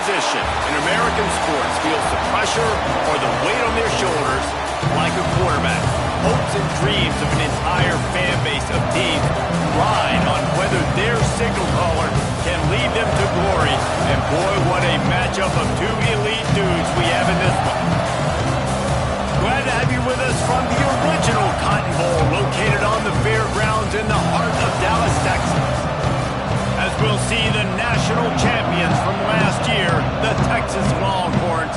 position in American sports feels the pressure or the weight on their shoulders like a quarterback. Hopes and dreams of an entire fan base of teams ride on whether their signal caller can lead them to glory. And boy, what a matchup of two elite dudes we have in this one. Glad to have you with us from the original Cotton Bowl located on the fairgrounds in the heart of Dallas, Texas. As we'll see the national champions from last year, the Texas Longhorns.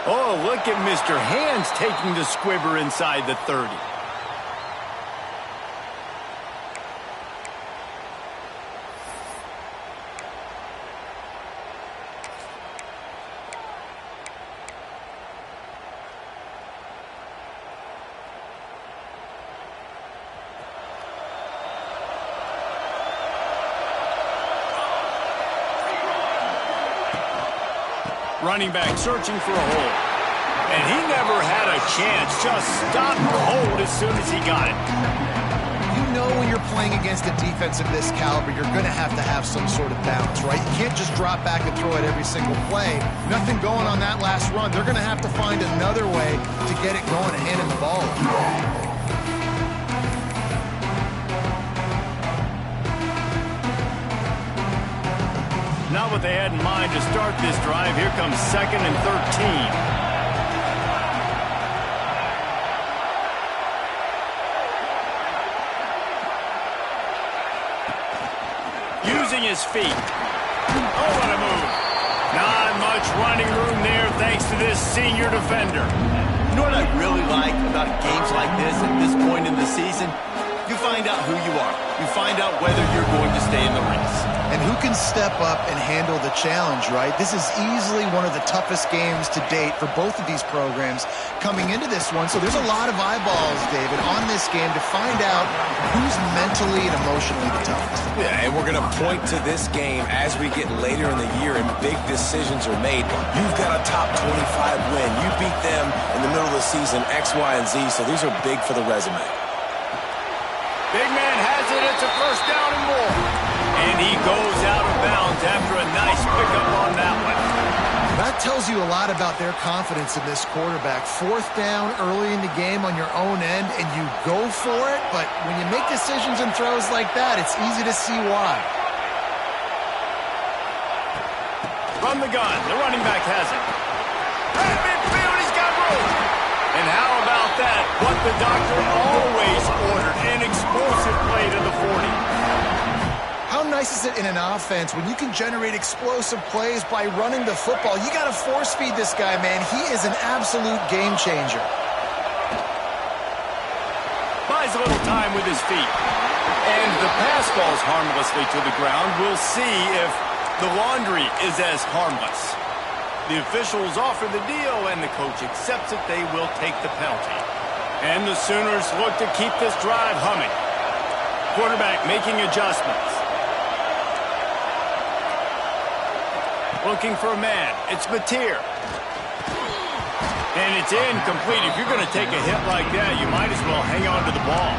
Oh, look at Mr. Hands taking the squibber inside the 30. Running back searching for a hole. And he never had a chance. Just stopped cold as soon as he got it. You know when you're playing against a defense of this caliber, you're going to have some sort of balance, right? You can't just drop back and throw it every single play. Nothing going on that last run. They're going to have to find another way to get it going and hand him the ball. Not what they had in mind to start this drive. Here comes 2nd and 13. Using his feet. Oh, what a move. Not much running room there thanks to this senior defender. You know what I really like about games like this at this point in the season? You find out who you are. You find out whether you're going to stay in the race. And who can step up and handle the challenge, right? This is easily one of the toughest games to date for both of these programs coming into this one. So there's a lot of eyeballs, David, on this game to find out who's mentally and emotionally the toughest. Yeah, and we're going to point to this game as we get later in the year and big decisions are made. You've got a top 25 win. You beat them in the middle of the season, X, Y, and Z, so these are big for the resume. Big man has it. It's a first down and more. And he goes out of bounds after a nice pickup on that one. That tells you a lot about their confidence in this quarterback. 4th down early in the game on your own end, and you go for it. But when you make decisions and throws like that, it's easy to see why. From the gun, the running back has it. Hey, midfield, he's got room. And how about that? What the doctor always ordered, an explosive play to the 40. How nice is it in an offense when you can generate explosive plays by running the football? You got to force feed this guy, man. He is an absolute game changer. Buys a little time with his feet. And the pass falls harmlessly to the ground. We'll see if the laundry is as harmless. The officials offer the deal, and the coach accepts it. They will take the penalty. And the Sooners look to keep this drive humming. Quarterback making adjustments. Looking for a man. It's Mateer. And it's incomplete. If you're going to take a hit like that, you might as well hang on to the ball.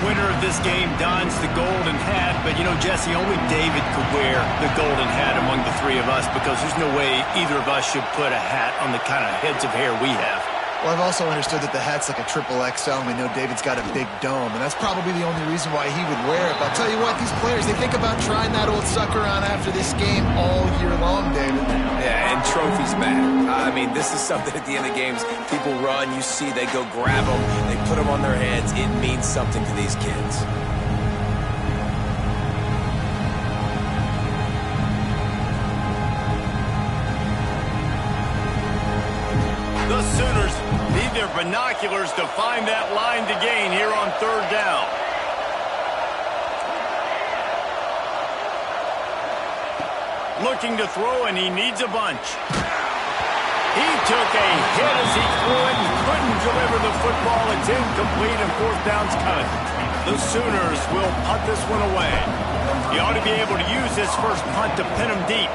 Winner of this game dons the golden hat, but you know, Jesse, only David could wear the golden hat among the three of us because there's no way either of us should put a hat on the kind of heads of hair we have. Well, I've also understood that the hat's like a triple XL, and we know David's got a big dome, and that's probably the only reason why he would wear it. But I'll tell you what, these players, they think about trying that old sucker on after this game all year long, David. Yeah, and trophies matter. I mean, this is something at the end of games. People run, you see, they go grab them, they put them on their heads. It means something to these kids. The Sooners need their binoculars to find that line to gain here on 3rd down. Looking to throw, and he needs a bunch. He took a hit as he threw it and couldn't deliver the football. It's incomplete, and 4th down's coming. The Sooners will punt this one away. He ought to be able to use this first punt to pin him deep.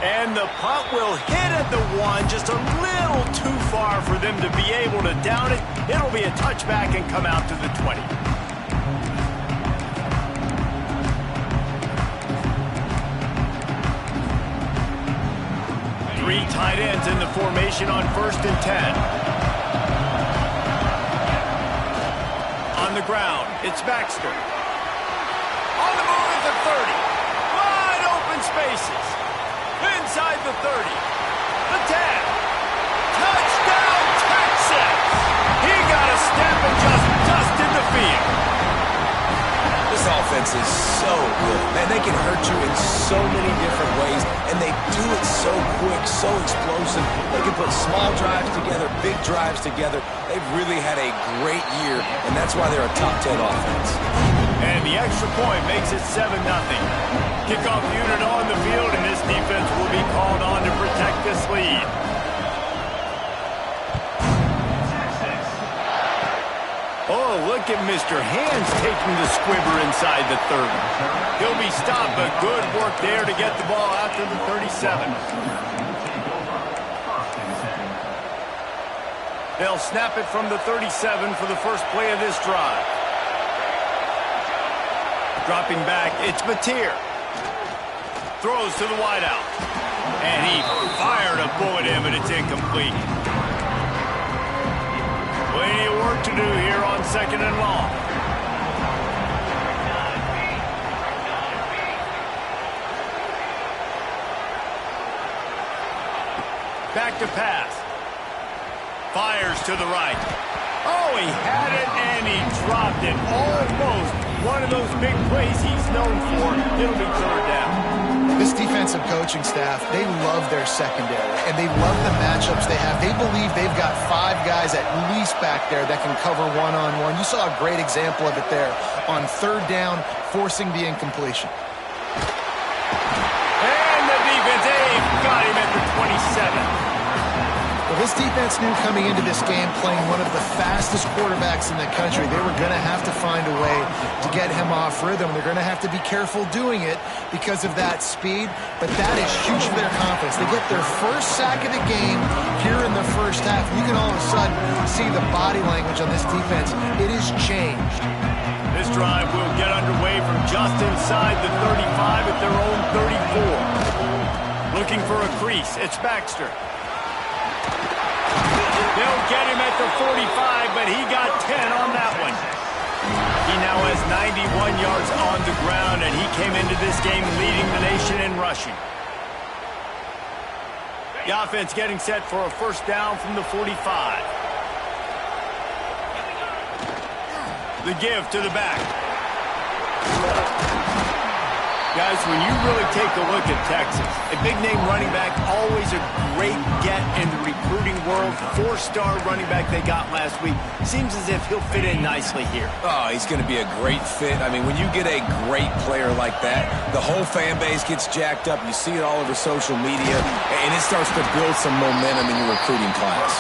And the punt will hit at the 1, just a little too far for them to be able to down it. It'll be a touchback and come out to the 20. Three tight ends in the formation on 1st and 10. On the ground, it's Baxter. On the move at the 30. Wide open spaces. Inside the 30. The 10. Touchdown, Texas! He got a step and just dusted the field. This offense is so good. Man, they can hurt you in so many different ways, and they do it so quick, so explosive. They can put small drives together, big drives together. They've really had a great year, and that's why they're a top 10 offense. And the extra point makes it 7-0. Kickoff unit on the field, and this defense will be called on to protect this lead. Oh, look at Mr. Hands taking the squibber inside the 30. He'll be stopped, but good work there to get the ball out to the 37. They'll snap it from the 37 for the first play of this drive. Dropping back, it's Mateer. Throws to the wideout. And he fired a bullet in, but it's incomplete. Plenty of work to do here on 2nd and long. Back to pass. Fires to the right. Oh, he had it and he dropped it. Almost one of those big plays he's known for. It'll be 3rd down. This defensive coaching staff, they love their secondary, and they love the matchups they have. They believe they've got 5 guys at least back there that can cover one-on-one. You saw a great example of it there on 3rd down, forcing the incompletion. And the defense, got him at the 27. Well, this defense knew coming into this game, playing one of the fastest quarterbacks in the country, they were going to have to find a way to get him off rhythm. They're going to have to be careful doing it because of that speed, but that is huge for their confidence. They get their first sack of the game here in the first half. You can all of a sudden see the body language on this defense. It has changed. This drive will get underway from just inside the 35 at their own 34. Looking for a crease, it's Baxter. They'll get him at the 45, but he got 10 on that one. He now has 91 yards on the ground, and he came into this game leading the nation in rushing. The offense getting set for a 1st down from the 45. The give to the back. Guys, when you really take a look at Texas, a big-name running back, always a great get in the recruiting world. 4-star running back they got last week. Seems as if he'll fit in nicely here. Oh, he's going to be a great fit. I mean, when you get a great player like that, the whole fan base gets jacked up. You see it all over social media, and it starts to build some momentum in your recruiting class.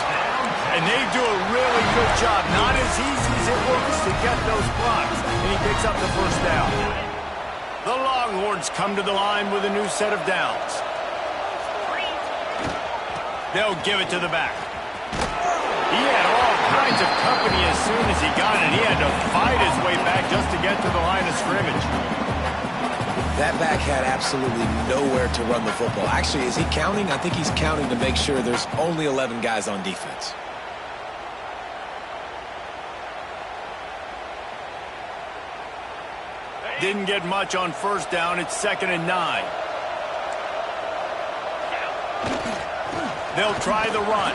And they do a really good job. Not as easy as it looks to get those blocks. And he picks up the 1st down. The Longhorns come to the line with a new set of downs. They'll give it to the back. He had all kinds of company as soon as he got it. He had to fight his way back just to get to the line of scrimmage. That back had absolutely nowhere to run the football. Actually, is he counting? I think he's counting to make sure there's only 11 guys on defense. Didn't get much on 1st down. It's 2nd and 9. They'll try the run.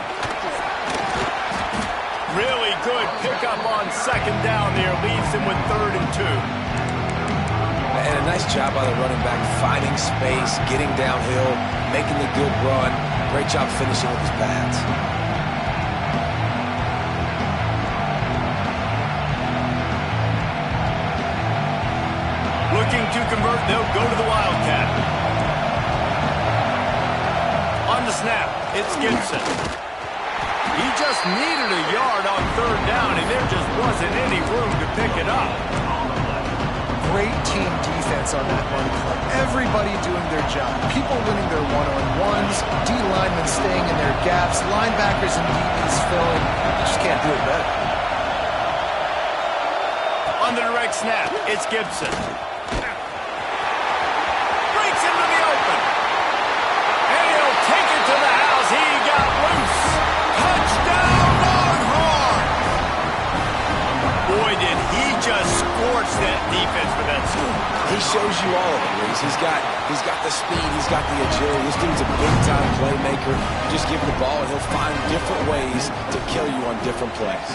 Really good pickup on 2nd down there. Leaves them with 3rd and 2. And a nice job by the running back, finding space, getting downhill, making the good run. Great job finishing with his pads. Looking to convert, they'll go to the Wildcat. On the snap, it's Gibson. He just needed a yard on 3rd down, and there just wasn't any room to pick it up. Great team defense on that run play. Everybody doing their job. People winning their one-on-ones, D linemen staying in their gaps, linebackers and DBs filling. You just can't do it better. On the direct snap, it's Gibson. Breaks into the open. And he'll take it to the house. He got loose. Touchdown, Longhorn! Boy, did he just scorch that defense for that score. He shows you all of it, Reese. He's got the speed, he's got the agility. This dude's a big-time playmaker. You just give him the ball, and he'll find different ways to kill you on different plays.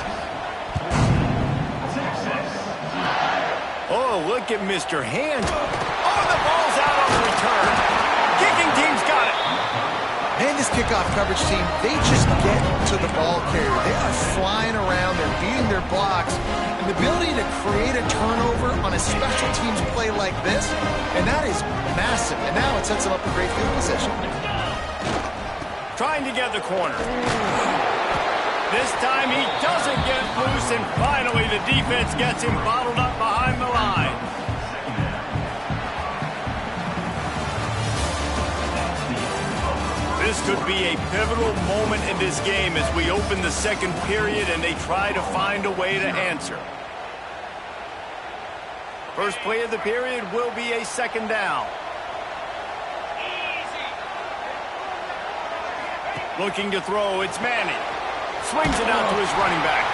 Oh, look at Mr. Hand. Oh, the ball's out on the return. Kicking team's got it. Man, this kickoff coverage team, they just get to the ball carrier. They are flying around. They're beating their blocks. And the ability to create a turnover on a special teams play like this, and that is massive. And now it sets them up a great field position. Trying to get the corner. This time he doesn't get loose, and finally the defense gets him bottled up behind the line. This could be a pivotal moment in this game as we open the second period and they try to find a way to answer. First play of the period will be a second down. Looking to throw, it's Manning. Swings it out to his running back.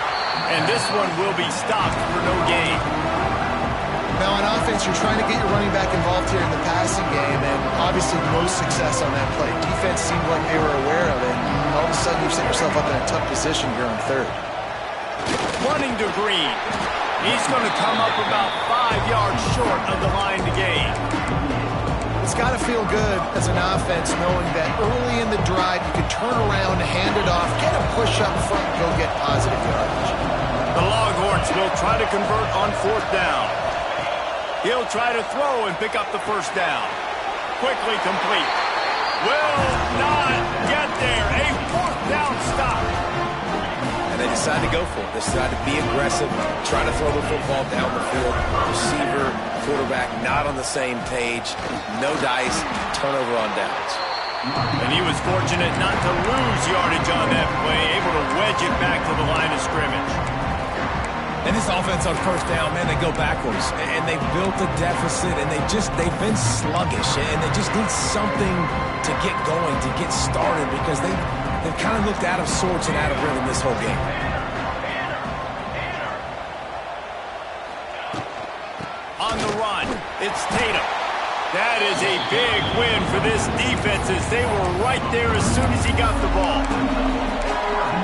And this one will be stopped for no gain. Now on offense, you're trying to get your running back involved here in the passing game, and obviously no success on that play. Defense seemed like they were aware of it, and all of a sudden you set yourself up in a tough position here on third. Running to Green. He's going to come up about 5 yards short of the line to gain. It's got to feel good as an offense knowing that early in the drive you can turn around, hand it off, get a push up front, and go get positive yardage. The Longhorns will try to convert on fourth down. He'll try to throw and pick up the first down. Quickly complete. Will not get there. A fourth down stop. And they decide to go for it. They decide to be aggressive, try to throw the football down the field. Receiver, quarterback, not on the same page. No dice, turnover on downs. And he was fortunate not to lose yardage on that play, able to wedge it back to the line of scrimmage. And this offense on first down, man, they go backwards. And they've built a deficit, and they've been sluggish. And they just need something to get going, to get started, because they've kind of looked out of sorts and out of rhythm this whole game. On the run, it's Tatum. That is a big win for this defense as they were right there as soon as he got the ball.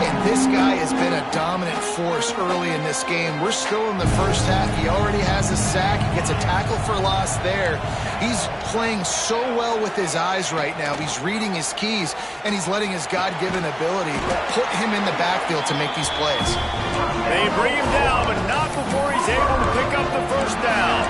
And this guy has been a dominant force early in this game. We're still in the first half. He already has a sack. He gets a tackle for loss there. He's playing so well with his eyes right now. He's reading his keys, and he's letting his God-given ability put him in the backfield to make these plays. They bring him down, but not before he's able to pick up the first down.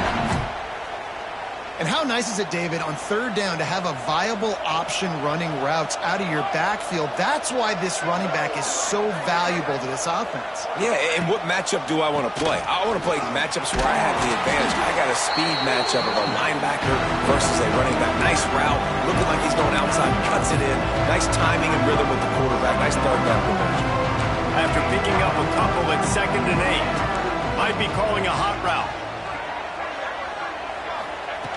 And how nice is it, David, on third down to have a viable option running routes out of your backfield? That's why this running back is so valuable to this offense. Yeah, and what matchup do I want to play? I want to play matchups where I have the advantage. I got a speed matchup of a linebacker versus a running back. Nice route, looking like he's going outside, cuts it in. Nice timing and rhythm with the quarterback. Nice third down conversion. After picking up a couple at 2nd and 8, might be calling a hot route.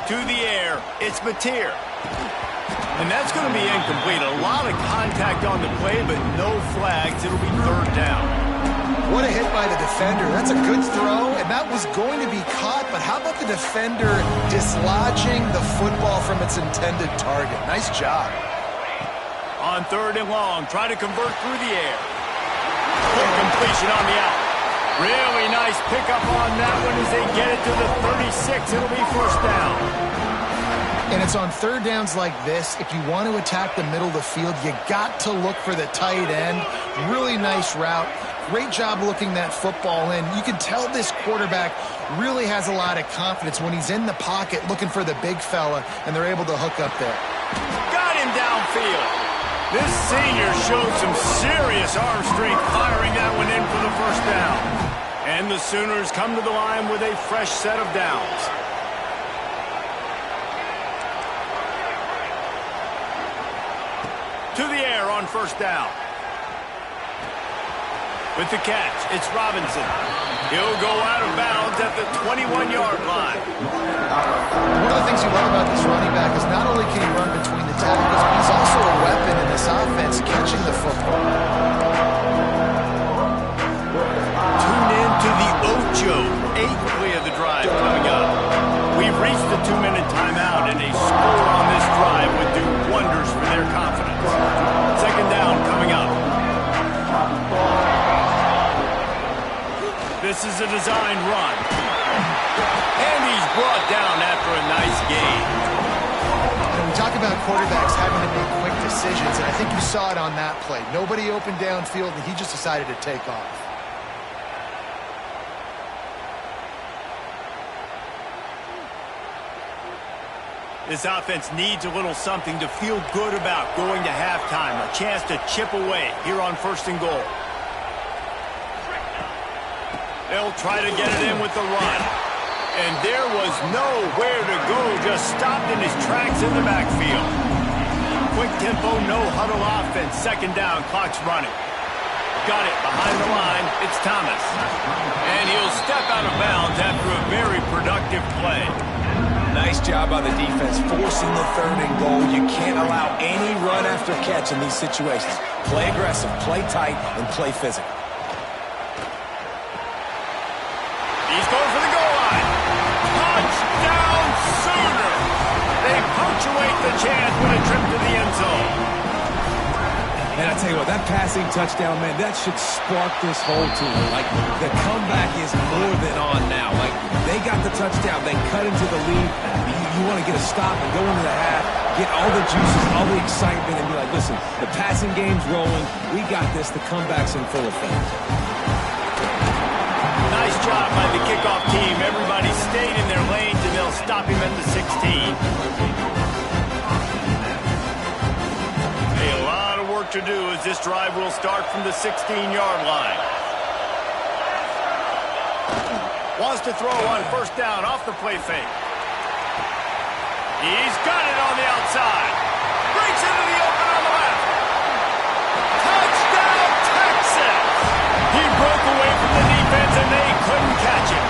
To the air, it's Mateer. And that's going to be incomplete. A lot of contact on the play, but no flags. It'll be third down. What a hit by the defender. That's a good throw, and that was going to be caught, but how about the defender dislodging the football from its intended target? Nice job. On third and long, try to convert through the air. Quick completion on the out. Really nice pickup on that one as they get it to the 36. It'll be first down. And it's on third downs like this. If you want to attack the middle of the field, you got to look for the tight end. Really nice route. Great job looking that football in. You can tell this quarterback really has a lot of confidence when he's in the pocket looking for the big fella, and they're able to hook up there. Got him downfield. This senior showed some serious arm strength firing that one in for the first down. And the Sooners come to the line with a fresh set of downs. to the air on first down. With the catch, it's Robinson. He'll go out of bounds at the 21-yard line. One of the things you love about this running back is not only can he run between the tackles, but he's also a weapon in this offense catching the football. Tune in to the Ocho, 8th play of the drive coming up. We've reached the 2-minute timeout, and a score on this drive would do wonders for their confidence. Second down coming up. This is a designed run. And he's brought down after a nice gain. And we talk about quarterbacks having to make quick decisions, and I think you saw it on that play. Nobody open downfield, and he just decided to take off. This offense needs a little something to feel good about going to halftime. A chance to chip away here on first and goal. They'll try to get it in with the run. And there was nowhere to go, just stopped in his tracks in the backfield. Quick tempo, no huddle offense. Second down, clock's running. Got it behind the line. It's Thomas. And he'll step out of bounds after a very productive play. Nice job by the defense forcing the third and goal. You can't allow any run after catch in these situations. Play aggressive, play tight, and play physical. He's going for the goal line. Touchdown Sooner. They punctuate the chance with a trip to the end zone. And I tell you what, that passing touchdown, man, that should spark this whole team. Like, the comeback is more than on now. Like, they got the touchdown. They cut into the lead. You want to get a stop and go into the half, get all the juices, all the excitement, and be like, listen, the passing game's rolling. We got this. The comeback's in full effect. Nice job by the kickoff team. Everybody stayed in their lanes, and they'll stop him at the 16. A lot of work to do as this drive will start from the 16-yard line. Wants to throw on first down off the play fake. He's got it on the outside. Breaks into the open on the left. Touchdown, Texas! He broke away from the defense, and they couldn't catch him.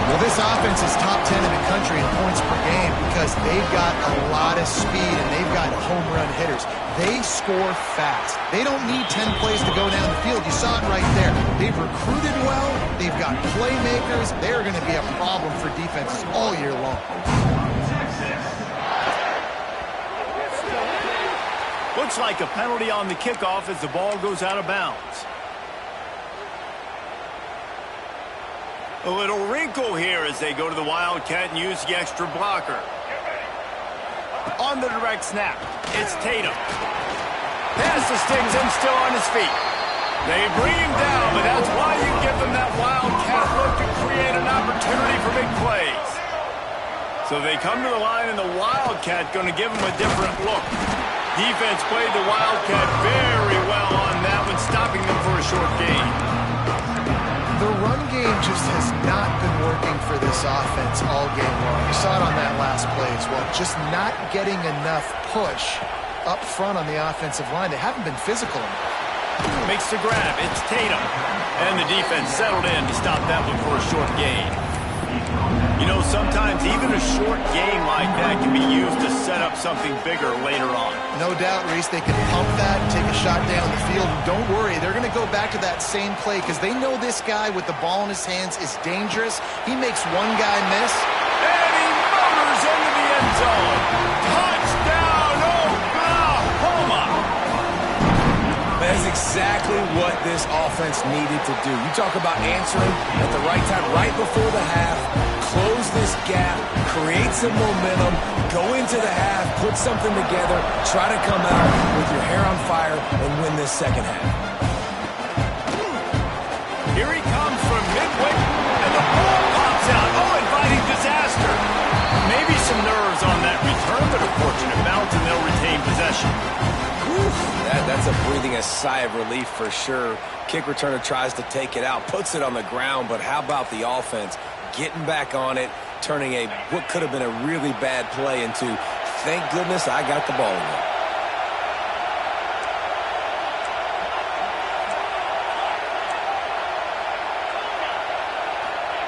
Well, this offense is top 10 in the country in points per game because they've got a lot of speed and they've got home run hitters. They score fast. They don't need 10 plays to go down the field. You saw it right there. They've recruited well. They've got playmakers. They're going to be a problem for defenses all year long. Looks like a penalty on the kickoff as the ball goes out of bounds. A little wrinkle here as they go to the Wildcat and use the extra blocker. On the direct snap, it's Tatum. Pass to Stinson, still on his feet. They bring him down, but that's why you give them that Wildcat look to create an opportunity for big plays. So they come to the line, and the Wildcat going to give them a different look. Defense played the Wildcat very well on that one, stopping them for a short gain. The run game just has not been working for this offense all game long. You saw it on that last play as well. Just not getting enough push up front on the offensive line. They haven't been physical enough. Makes the grab. It's Tatum. And the defense settled in to stop that one for a short gain. You know, sometimes even a short game like that can be used to set up something bigger later on. No doubt, Reese, they can pump that, take a shot down the field, and don't worry, they're going to go back to that same play because they know this guy with the ball in his hands is dangerous. He makes one guy miss. And he motors into the end zone. Touchdown, Oklahoma! That's exactly what this offense needed to do. You talk about answering at the right time, right before the half, close this gap, create some momentum, go into the half, put something together, try to come out with your hair on fire and win this second half. Here he comes from midway, and the ball pops out. Oh, inviting disaster. Maybe some nerves on that return, but a fortunate bounce, and they'll retain possession. That's a breathing a sigh of relief for sure. Kick returner tries to take it out, puts it on the ground, but how about the offense getting back on it, turning what could have been a really bad play into, thank goodness I got the ball in there.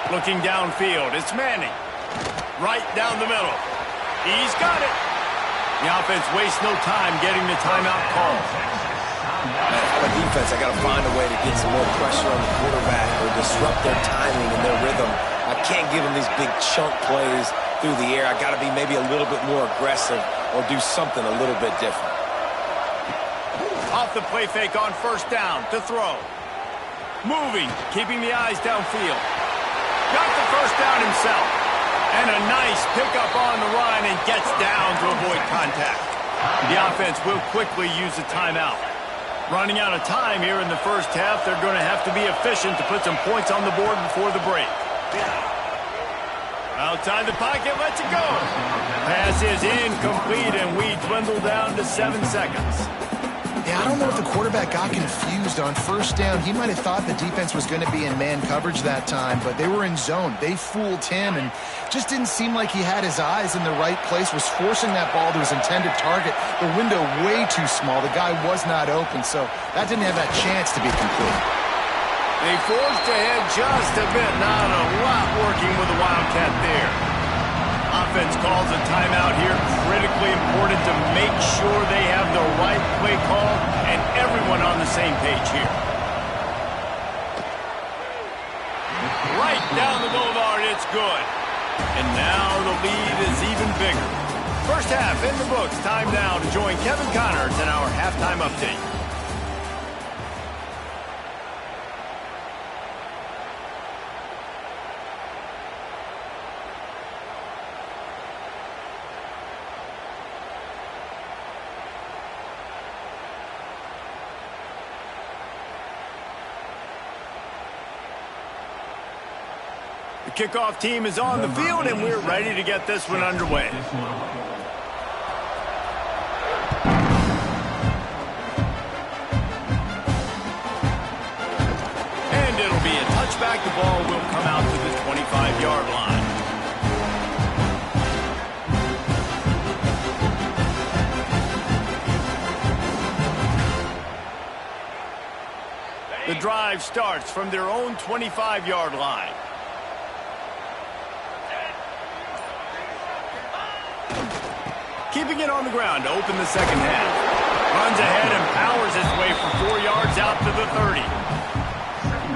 Looking downfield, it's Manning. Right down the middle. He's got it. The offense wastes no time getting the timeout call. On the defense, I got to find a way to get some more pressure on the quarterback or disrupt their timing and their rhythm. I can't give them these big chunk plays through the air. I got to be maybe a little bit more aggressive or do something a little bit different. Off the play fake on first down to throw. Moving, keeping the eyes downfield. Got the first down himself. And a nice pickup on the run and gets down to avoid contact. The offense will quickly use a timeout. Running out of time here in the first half, they're going to have to be efficient to put some points on the board before the break. Outside the pocket, lets it go. Pass is incomplete, and we dwindle down to 7 seconds. Yeah, I don't know if the quarterback got confused on first down. He might have thought the defense was going to be in man coverage that time, but they were in zone. They fooled him and just didn't seem like he had his eyes in the right place, was forcing that ball to his intended target. The window way too small. The guy was not open, so that didn't have that chance to be complete. They forced ahead just a bit. Not a lot working with the Wildcat there. Offense calls a timeout here. Critically important to make sure they have the right play call and everyone on the same page here. Right down the boulevard, it's good. And now the lead is even bigger. First half in the books. Time now to join Kevin Connors in our halftime update. The kickoff team is on the field, and we're ready to get this one underway. And it'll be a touchback. The ball will come out to the 25-yard line. The drive starts from their own 25-yard line. Keeping it on the ground to open the second half. Runs ahead and powers his way for 4 yards out to the 30.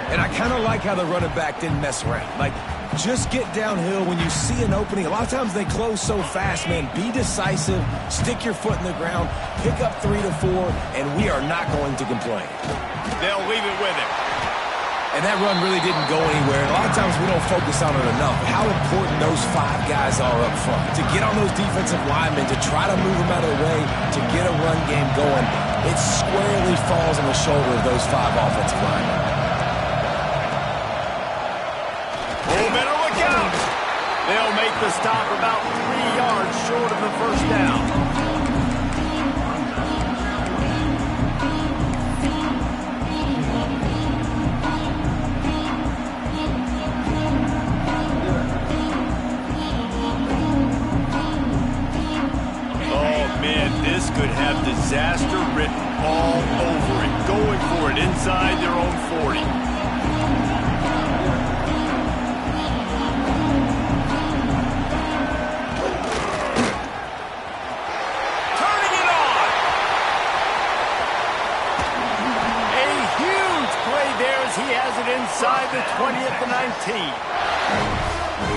And I kind of like how the running back didn't mess around. Like, just get downhill when you see an opening. A lot of times they close so fast, man. Be decisive, stick your foot in the ground, pick up 3 to 4, and we are not going to complain. They'll leave it with him. And that run really didn't go anywhere. A lot of times we don't focus on it enough. How important those 5 guys are up front. To get on those defensive linemen, to try to move them out of the way, to get a run game going, it squarely falls on the shoulder of those 5 offensive linemen. Oh, better look out. They'll make the stop about 3 yards short of the first down. This could have disaster written all over it. Going for it inside their own 40. Turning it on. A huge play there as he has it inside the 20 at the 19.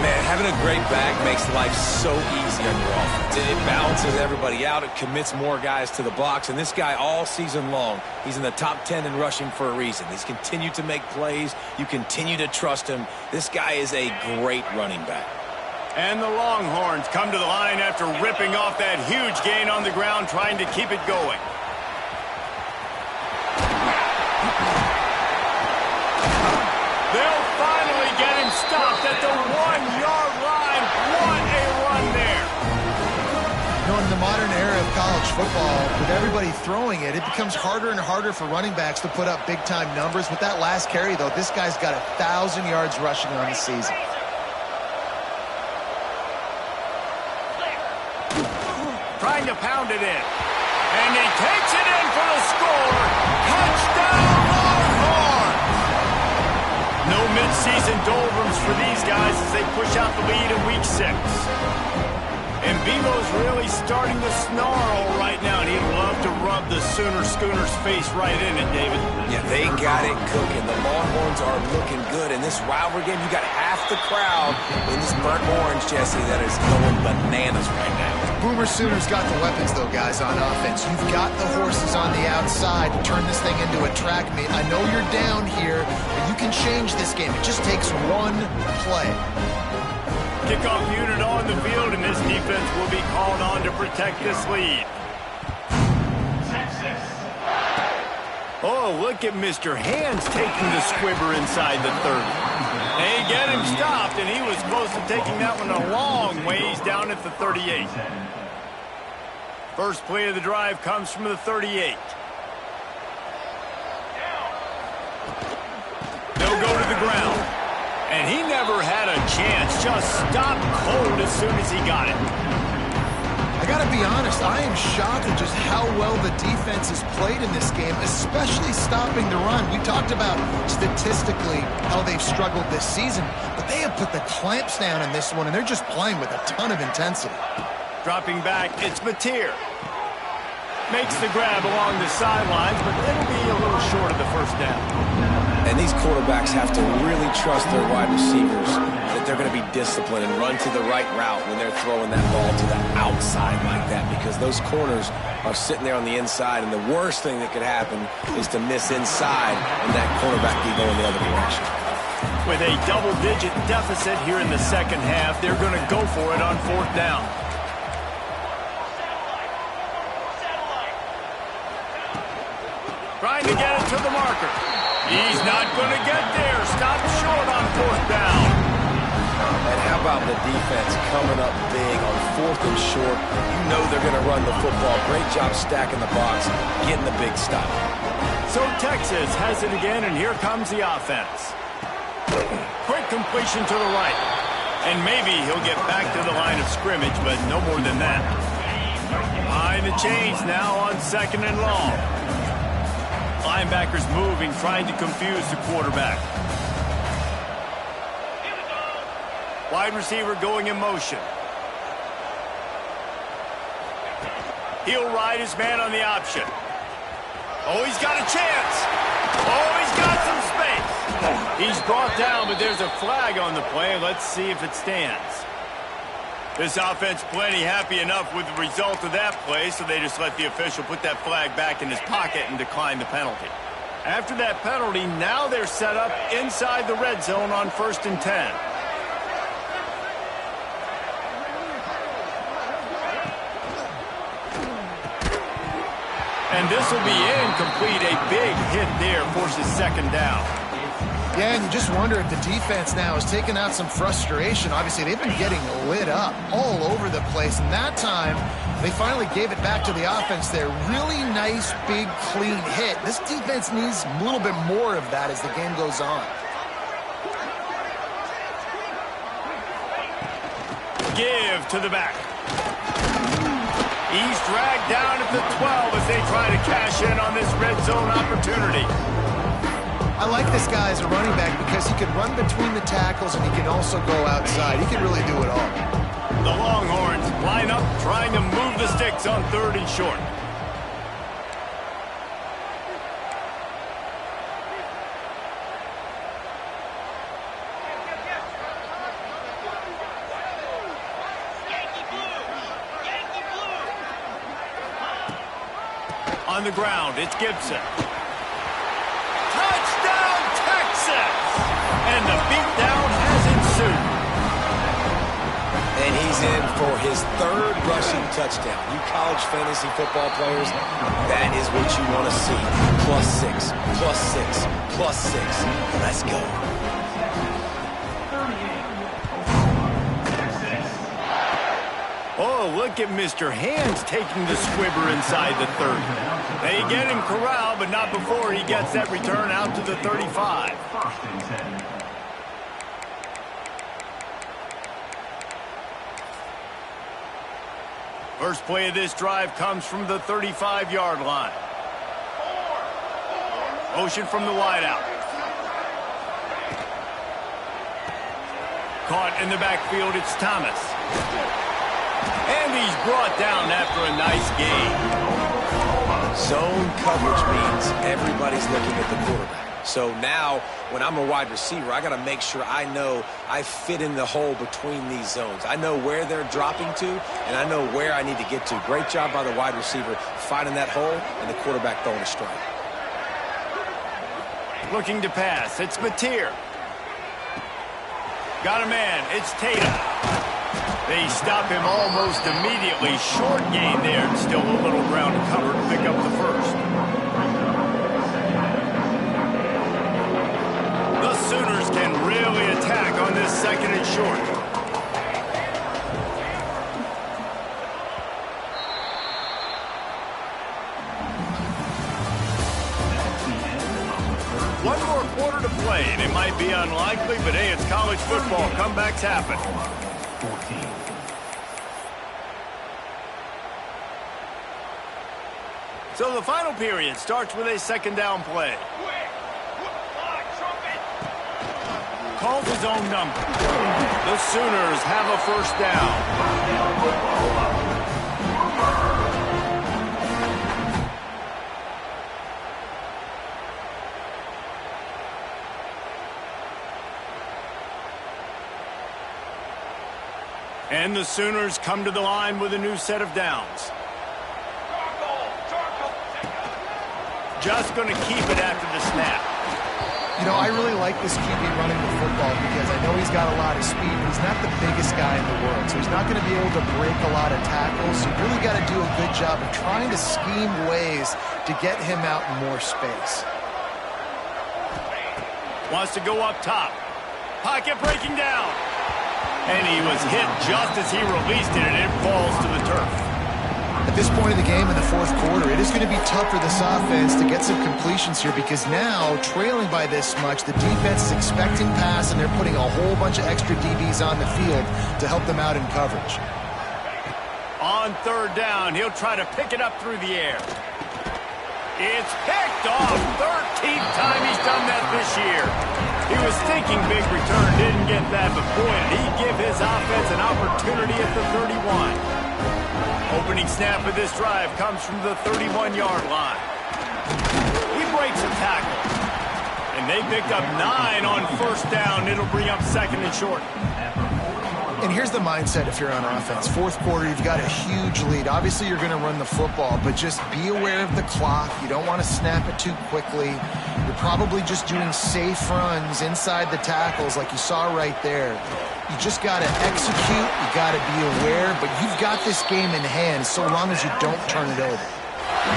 Man, having a great back makes life so easy on your offense. It balances everybody out. It commits more guys to the box. And this guy all season long, he's in the top 10 in rushing for a reason. He's continued to make plays. You continue to trust him. This guy is a great running back. And the Longhorns come to the line after ripping off that huge gain on the ground, trying to keep it going. They'll finally get him stopped at the 1-yard line. What a run there. You know, in the modern era of college football, with everybody throwing it, it becomes harder and harder for running backs to put up big-time numbers. With that last carry, though, this guy's got 1,000 yards rushing on the season. Trying to pound it in. And he takes it in for the score. Touchdown, Longhorns! No mid-season doldrums for these guys as they push out the lead in Week 6. And Bevo's really starting to snarl right now, and he'd love to rub the Schooner's face right in it, David. Yeah, they got it cooking. The Longhorns are looking good. In this rivalry game, you got half the crowd in this burnt orange, Jesse, that is going bananas right now. Boomer Sooners got the weapons, though, guys, on offense. You've got the horses on the outside to turn this thing into a track meet. I know you're down here, but you can change this game. It just takes one play. Kickoff unit on the field, and this defense will be called on to protect this lead. Oh, look at Mr. Hands taking the squibber inside the 30. They get him stopped, and he was close to taking that one a long ways down at the 38. First play of the drive comes from the 38. They'll go to the ground. And he never had a chance, just stopped cold as soon as he got it. I got to be honest, I am shocked at just how well the defense has played in this game, especially stopping the run. We talked about statistically how they've struggled this season, but they have put the clamps down in this one, and they're just playing with a ton of intensity. Dropping back, it's Mateer. Makes the grab along the sidelines, but it'll be a little short of the first down. And these quarterbacks have to really trust their wide receivers that they're going to be disciplined and run to the right route when they're throwing that ball to the outside like that, because those corners are sitting there on the inside, and the worst thing that could happen is to miss inside and that cornerback be going the other direction. With a double-digit deficit here in the second half, they're going to go for it on fourth down. Trying to get it to the marker. He's not going to get there. Stop short on fourth down. And how about the defense coming up big on fourth and short? You know they're going to run the football. Great job stacking the box, getting the big stop. So Texas has it again, and here comes the offense. Quick completion to the right. And maybe he'll get back to the line of scrimmage, but no more than that. Behind the chains now on second and long. Linebackers moving, trying to confuse the quarterback. Wide receiver going in motion. He'll ride his man on the option. Oh, he's got a chance. Oh, he's got some space. He's brought down, but there's a flag on the play. Let's see if it stands. This offense plenty happy enough with the result of that play, so they just let the official put that flag back in his pocket and decline the penalty. After that penalty, now they're set up inside the red zone on 1st and 10. And this will be incomplete. A big hit there forces second down. Yeah, and you just wonder if the defense now has taken out some frustration. Obviously, they've been getting lit up all over the place. And that time, they finally gave it back to the offense there. Really nice, big, clean hit. This defense needs a little bit more of that as the game goes on. Give to the back. He's dragged down at the 12 as they try to cash in on this red zone opportunity. I like this guy as a running back because he can run between the tackles and he can also go outside. He can really do it all. The Longhorns line up trying to move the sticks on 3rd and short. On the ground, it's Gibson. Touchdown, Texas! And the beatdown has ensued. And he's in for his 3rd rushing touchdown. You college fantasy football players, that is what you want to see. +6, +6, +6. Let's go. Oh, look at Mr. Hands taking the squibber inside the 30. They get him corralled, but not before he gets that return out to the 35. First play of this drive comes from the 35-yard line. Motion from the wideout. Caught in the backfield, it's Thomas. And he's brought down after a nice gain. Zone coverage means everybody's looking at the quarterback. So now, when I'm a wide receiver, I got to make sure I know I fit in the hole between these zones. I know where they're dropping to, and I know where I need to get to. Great job by the wide receiver finding that hole, and the quarterback throwing a strike. Looking to pass, it's Mateer. Got a man, it's Tatum. They stop him almost immediately. Short gain there, and still a little ground to cover to pick up the first. The Sooners can really attack on this second and short. One more quarter to play, and it might be unlikely, but hey, it's college football. Comebacks happen. So the final period starts with a second down play. Calls his own number. The Sooners have a first down. And the Sooners come to the line with a new set of downs. Just going to keep it after the snap. You know, I really like this QB running the football because I know he's got a lot of speed, but he's not the biggest guy in the world. So he's not going to be able to break a lot of tackles. So you really got to do a good job of trying to scheme ways to get him out in more space. Wants to go up top. Pocket breaking down. And he was hit just as he released it, and it falls to the turf. At this point in the game in the fourth quarter, it is going to be tough for this offense to get some completions here because now, trailing by this much, the defense is expecting pass, and they're putting a whole bunch of extra DBs on the field to help them out in coverage. On third down, he'll try to pick it up through the air. It's picked off. 13th time he's done that this year. He was thinking big return, didn't get that, but boy, did he give his offense an opportunity at the 31. Opening snap of this drive comes from the 31-yard line. He breaks a tackle. And they picked up 9 on first down. It'll bring up second and short. And here's the mindset if you're on offense. Fourth quarter, you've got a huge lead. Obviously, you're going to run the football, but just be aware of the clock. You don't want to snap it too quickly. You're probably just doing safe runs inside the tackles like you saw right there. You just got to execute. You got to be aware, but you've got this game in hand so long as you don't turn it over.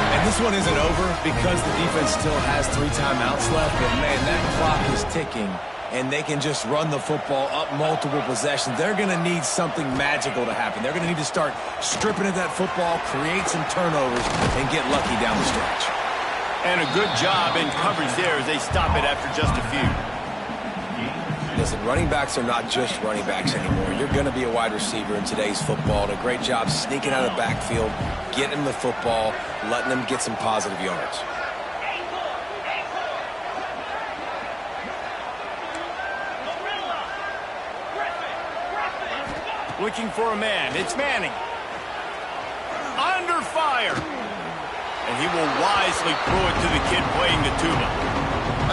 And this one isn't over because the defense still has 3 timeouts left, but man, that clock is ticking. And they can just run the football up multiple possessions. They're going to need something magical to happen. They're going to need to start stripping at that football, create some turnovers, and get lucky down the stretch. And a good job in coverage there as they stop it after just a few. Listen, running backs are not just running backs anymore. You're going to be a wide receiver in today's football. And a great job sneaking out of the backfield, getting them the football, letting them get some positive yards. Looking for a man. It's Manning. Under fire. And he will wisely throw it to the kid playing the tuba.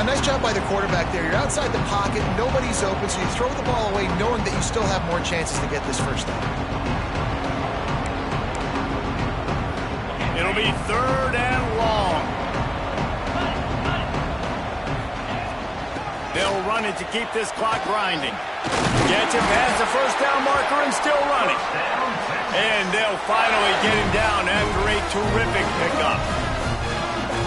A nice job by the quarterback there. You're outside the pocket. Nobody's open, so you throw the ball away knowing that you still have more chances to get this first down. It'll be third and long. They'll run it to keep this clock grinding. Gets him past the first down marker and still running. And they'll finally get him down after a terrific pickup.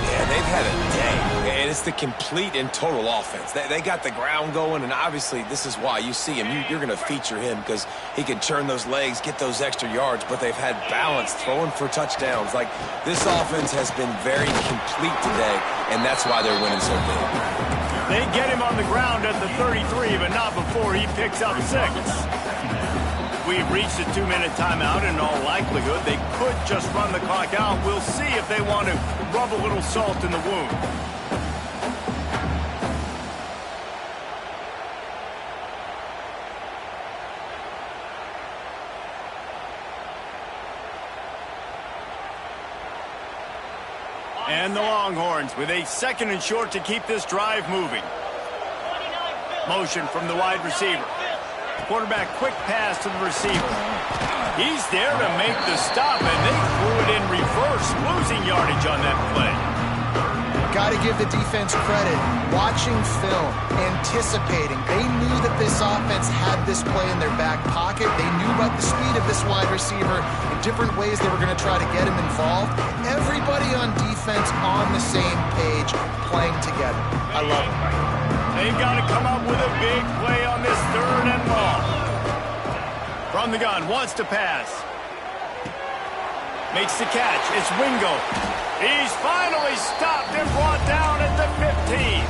Yeah, they've had a day. And it's the complete and total offense. They got the ground going, and obviously this is why you see him. You're going to feature him because he can churn those legs, get those extra yards, but they've had balance throwing for touchdowns. Like, this offense has been very complete today, and that's why they're winning so big. They get him on the ground at the 33, but not before he picks up 6. We've reached a 2-minute timeout. In all likelihood, they could just run the clock out. We'll see if they want to rub a little salt in the wound. And the Longhorns with a 2nd and short to keep this drive moving. Motion from the wide receiver. Quarterback quick pass to the receiver. He's there to make the stop, and they threw it in reverse, losing yardage on that play. Got to give the defense credit. Watching film, anticipating. They knew that this offense had this play in their back pocket. They knew about the speed of this wide receiver in different ways they were going to try to get him involved. Everybody on defense on the same page, playing together. I love it. They've got to come up with a big play on this 3rd and long. From the gun, wants to pass. Makes the catch. It's Wingo. He's finally stopped and brought down at the 15.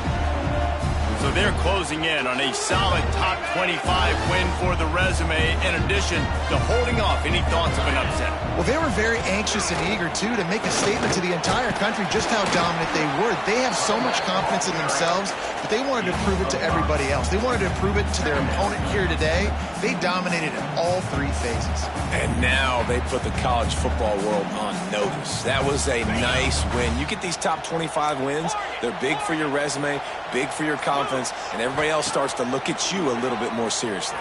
So they're closing in on a solid top 25 win for the resume, in addition to holding off any thoughts of an upset. Well, they were very anxious and eager, too, to make a statement to the entire country just how dominant they were. They have so much confidence in themselves, but they wanted to prove it to everybody else. They wanted to prove it to their opponent here today. They dominated in all 3 phases. And now they put the college football world on notice. That was a nice win. You get these top 25 wins, they're big for your resume, big for your confidence, and everybody else starts to look at you a little bit more seriously.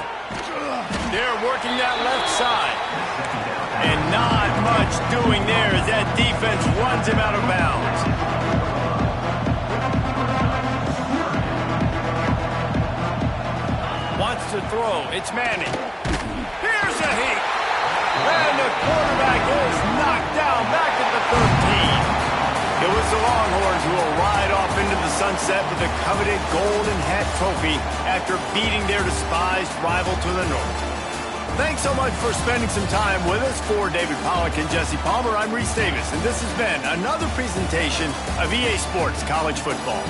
They're working that left side. And not much doing there as that defense runs him out of bounds. Wants to throw. It's Manning. Here's a heat. And the quarterback is knocked down back at the 13. It was the Longhorns who will ride off into the sunset with the coveted Golden Hat Trophy after beating their despised rival to the north. Thanks so much for spending some time with us. For David Pollack and Jesse Palmer, I'm Reese Davis, and this has been another presentation of EA Sports College Football.